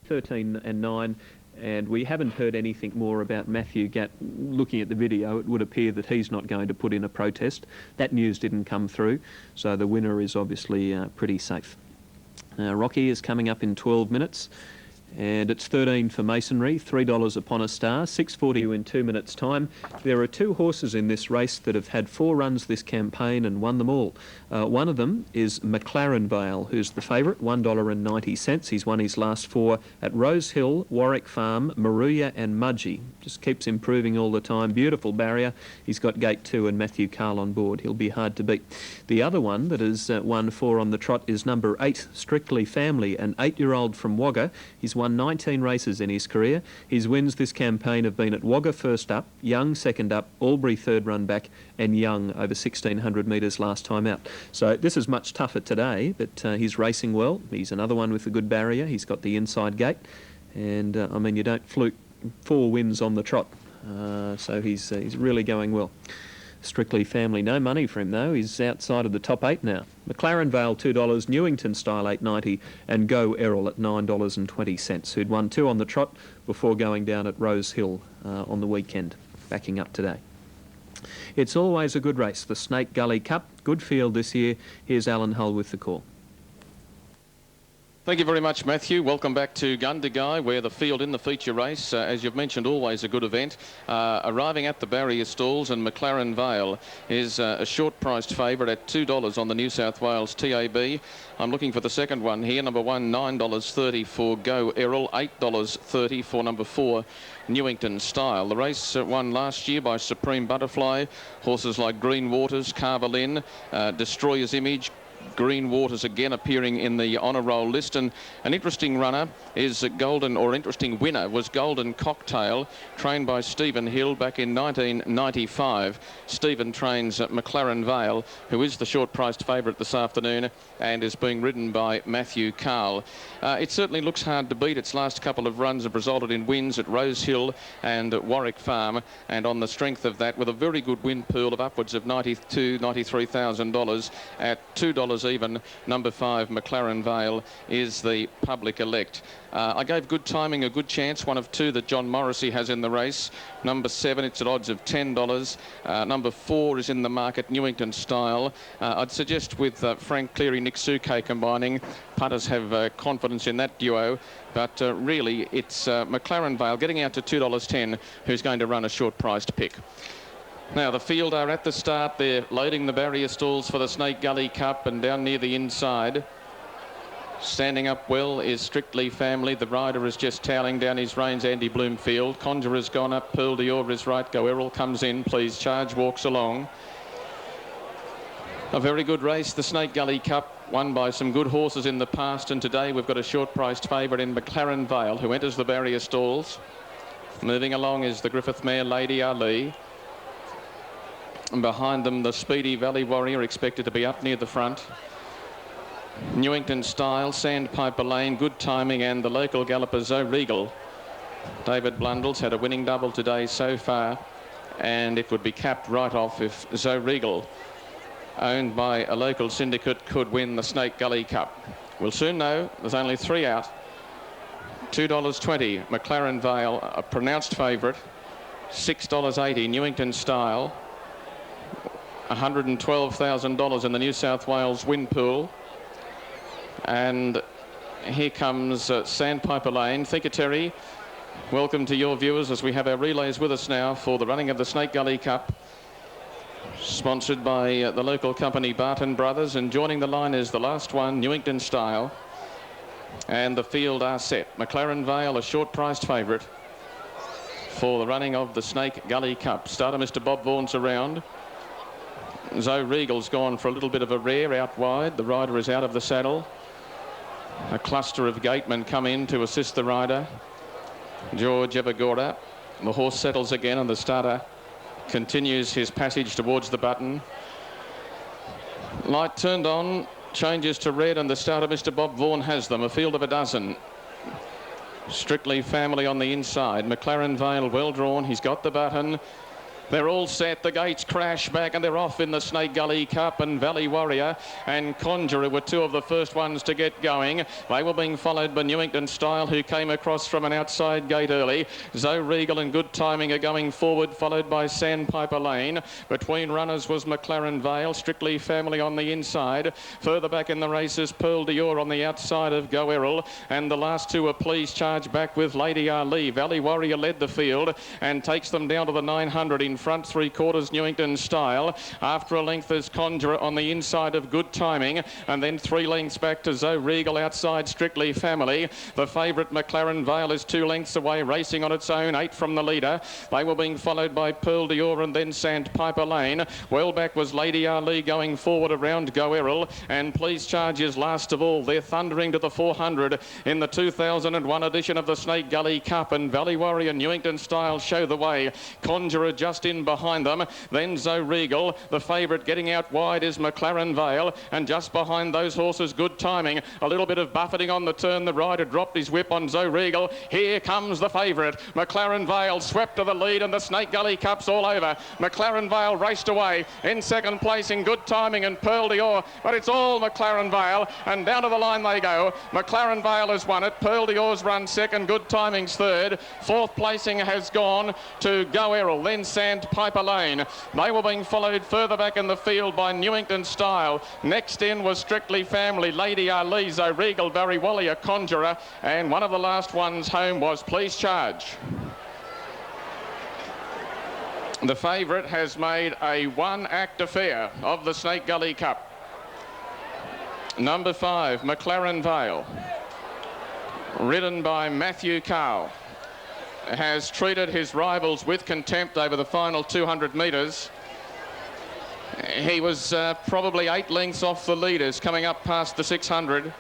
13 and 9. And we haven't heard anything more about Matthew Gatt. Looking at the video, it would appear that he's not going to put in a protest. That news didn't come through, so the winner is obviously pretty safe. Rocky is coming up in 12 minutes. And it's 13 for Masonry, $3 upon a star, 6.40 in 2 minutes' time. There are two horses in this race that have had 4 runs this campaign and won them all. One of them is McLaren Vale, who's the favourite, $1.90. He's won his last 4 at Rose Hill, Warwick Farm, Maruya and Mudgee. Just keeps improving all the time. Beautiful barrier. He's got Gate 2 and Matthew Carl on board. He'll be hard to beat. The other one that has won 4 on the trot is number 8, Strictly Family, an 8-year-old from Wagga. He's won 19 races in his career. His wins this campaign have been at Wagga first up, Young second up, Albury third run back, and Young over 1,600 metres last time out. So this is much tougher today, but he's racing well. He's another one with a good barrier. He's got the inside gate, and I mean, you don't fluke 4 wins on the trot, so he's really going well. Strictly Family, no money for him though. He's outside of the top 8 now. McLaren Vale $2, Newington Style $8.90, and Go Errol at $9.20, who'd won 2 on the trot before going down at Rose Hill on the weekend, backing up today. It's always a good race, the Snake Gully Cup. Good field this year. Here's Alan Hull with the call. Thank you very much, Matthew. Welcome back to Gundagai, where the field in the feature race, as you've mentioned, always a good event. Arriving at the barrier stalls, and McLaren Vale is a short-priced favourite at $2 on the New South Wales TAB. I'm looking for the second one here. Number 1, $9.30 for Go Errol, $8.30 for number 4, Newington Style. The race won last year by Supreme Butterfly. Horses like Green Waters, Carver Lynn, Destroyer's Image, Green Waters again appearing in the honour roll list, and an interesting runner is interesting winner was Golden Cocktail, trained by Stephen Hill back in 1995. Stephen trains at McLaren Vale, who is the short-priced favourite this afternoon and is being ridden by Matthew Carl. It certainly looks hard to beat. Its last couple of runs have resulted in wins at Rose Hill and at Warwick Farm, and on the strength of that, with a very good win pool of upwards of $92,000, $93,000 at $2 even, number 5 McLaren Vale is the public elect. I gave Good Timing a good chance, one of 2 that John Morrissey has in the race. Number 7, it's at odds of $10. Number 4 is in the market, Newington Style. I'd suggest with Frank Cleary, Nick Suke combining, punters have confidence in that duo, but really it's McLaren Vale getting out to $2.10, who's going to run a short-priced pick. Now, the field are at the start. They're loading the barrier stalls for the Snake Gully Cup, and down near the inside, standing up well, is Strictly Family. The rider is just toweling down his reins, Andy Bloomfield. Conjurer's gone up, Pearl Dior is right. Go Errol comes in, Please Charge walks along. A very good race, the Snake Gully Cup, won by some good horses in the past, and today we've got a short-priced favourite in McLaren Vale, who enters the barrier stalls. Moving along is the Griffith mare, Lady Ali. And behind them, the speedy Valley Warrior, expected to be up near the front. Newington Style, Sandpiper Lane, Good Timing, and the local galloper Zoe Regal. David Blundell's had a winning double today so far, and it would be capped right off if Zoe Regal, owned by a local syndicate, could win the Snake Gully Cup. We'll soon know. There's only 3 out. $2.20, McLaren Vale, a pronounced favourite. $6.80, Newington Style. $112,000 in the New South Wales win pool. And here comes Sandpiper Lane. Thinker Terry, welcome to your viewers as we have our relays with us now for the running of the Snake Gully Cup, sponsored by the local company Barton Brothers, and joining the line is the last one, Newington Style, and the field are set. McLaren Vale, a short-priced favourite for the running of the Snake Gully Cup. Starter Mr. Bob Vaughan's around. Zoe Regal's gone for a little bit of a rare out wide. The rider is out of the saddle. A cluster of gatemen come in to assist the rider, George Evagora. The horse settles again, and the starter continues his passage towards the button. Light turned on, changes to red, and the starter, Mr. Bob Vaughan, has them. A field of a dozen. Strictly Family on the inside. McLaren Vale well drawn. He's got the button. They're all set. The gates crash back and they're off in the Snake Gully Cup, and Valley Warrior and Conjurer were two of the first ones to get going. They were being followed by Newington Style, who came across from an outside gate early. Zoe Regal and Good Timing are going forward, followed by Sandpiper Lane. Between runners was McLaren Vale, Strictly Family on the inside. Further back in the races, Pearl Dior on the outside of Go Errol, and the last two are Please Charge back with Lady Ali. Valley Warrior led the field and takes them down to the 900 in front, 3/4 Newington Style. After a length is Conjurer on the inside of Good Timing, and then 3 lengths back to Zoe Regal outside Strictly Family. The favourite McLaren Vale is 2 lengths away, racing on its own, 8 from the leader. They were being followed by Pearl Dior and then Sandpiper Lane. Well back was Lady Ali going forward around Go Errol, and Please Charge is last of all. They're thundering to the 400 in the 2001 edition of the Snake Gully Cup, and Valley Warrior Newington Style show the way. Conjurer just in behind them, then Zoe Regal. The favourite getting out wide is McLaren Vale, and just behind those horses Good Timing. A little bit of buffeting on the turn. The rider dropped his whip on Zoe Regal. Here comes the favourite. McLaren Vale swept to the lead, and the Snake Gully Cup's all over. McLaren Vale raced away in second place in Good Timing and Pearl Dior, but it's all McLaren Vale, and down to the line they go. McLaren Vale has won it. Pearl Dior's run second, Good Timing's third. Fourth placing has gone to Go Errol, then Sandpiper Lane. They were being followed further back in the field by Newington Style. Next in was Strictly Family, Lady Ali, Zoe Regal, Valley Warrior, Conjurer, and one of the last ones home was Please Charge. The favourite has made a one-act affair of the Snake Gully Cup. Number 5, McLaren Vale, ridden by Matthew Carl, has treated his rivals with contempt over the final 200 metres. He was probably 8 lengths off the leaders coming up past the 600.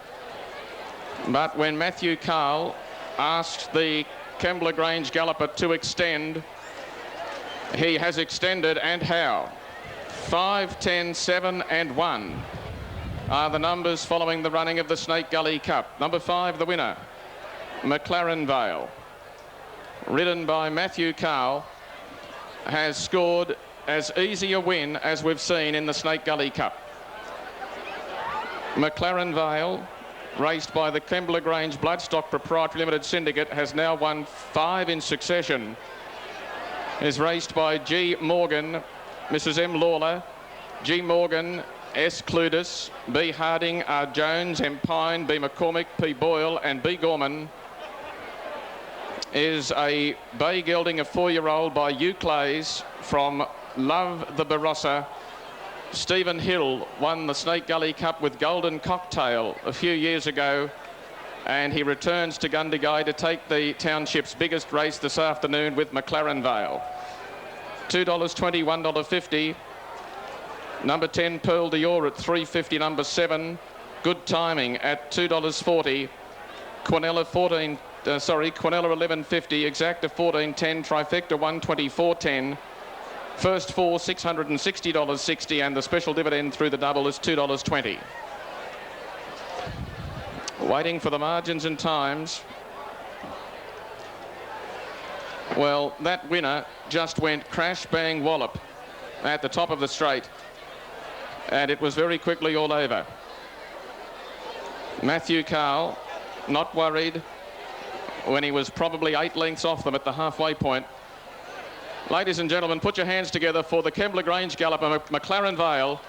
But when Matthew Carl asked the Kembla Grange galloper to extend, he has extended, and how. 5, 10, 7 and 1 are the numbers following the running of the Snake Gully Cup. Number 5, the winner, McLaren Vale, ridden by Matthew Carl, has scored as easy a win as we've seen in the Snake Gully Cup. McLaren Vale, raced by the Kembla Grange Bloodstock Proprietary Limited Syndicate, has now won 5 in succession. Is raced by G. Morgan, Mrs. M. Lawler, G. Morgan, S. Cludis, B. Harding, R. Jones, M. Pine, B. McCormick, P. Boyle and B. Gorman. Is a bay gelding, a 4-year-old by Hugh Clays from Love the Barossa. Stephen Hill won the Snake Gully Cup with Golden Cocktail a few years ago, and he returns to Gundagai to take the township's biggest race this afternoon with McLaren Vale. $2.20, $1.50. Number 10, Pearl Dior at $3.50. Number 7, Good Timing at $2.40. Quinella Quinella 11.50, Exacta 14.10, Trifecta 124.10. First 4, $660.60, and the special dividend through the double is $2.20. Waiting for the margins and times. Well, that winner just went crash, bang, wallop at the top of the straight, and it was very quickly all over. Matthew Carl, not worried when he was probably 8 lengths off them at the halfway point. Ladies and gentlemen, put your hands together for the Kembla Grange galloper, McLaren Vale,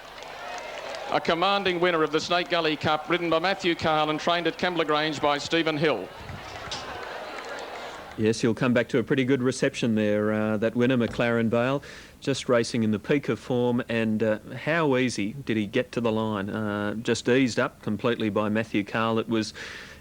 a commanding winner of the Snake Gully Cup, ridden by Matthew Carl and trained at Kembla Grange by Stephen Hill. Yes, he'll come back to a pretty good reception there, that winner, McLaren Vale, just racing in the peak of form, and how easy did he get to the line? Just eased up completely by Matthew Carl. It was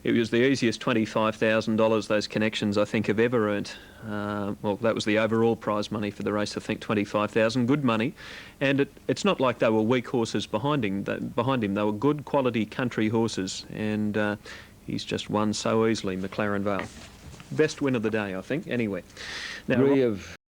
the easiest $25,000 those connections I think have ever earned. Well, that was the overall prize money for the race, I think $25,000, good money. And it's not like they were weak horses behind him. They were good quality country horses, and he's just won so easily, McLaren Vale. Best win of the day, I think, anyway. Now,